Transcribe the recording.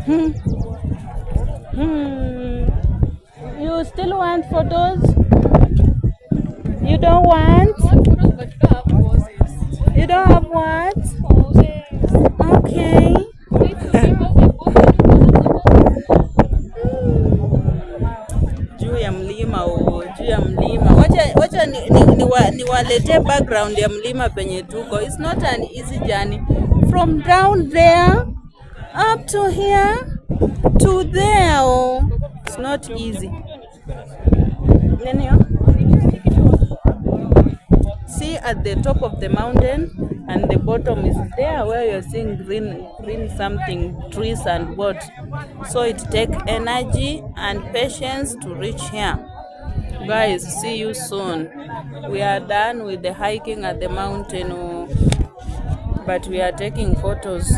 Hmm. Hmm. You still want photos? You don't want? You don't have what? Okay. Juu ya mlima juu ya mlima. Wacha niwaletee background ya mlima penye tuko. It's not an easy journey. From down there up to here to there. Oh. It's not easy. See at the top of the mountain and the bottom is there where you're seeing green something, trees and what. So it takes energy and patience to reach here. Guys, see you soon. We are done with the hiking at the mountain, but we are taking photos.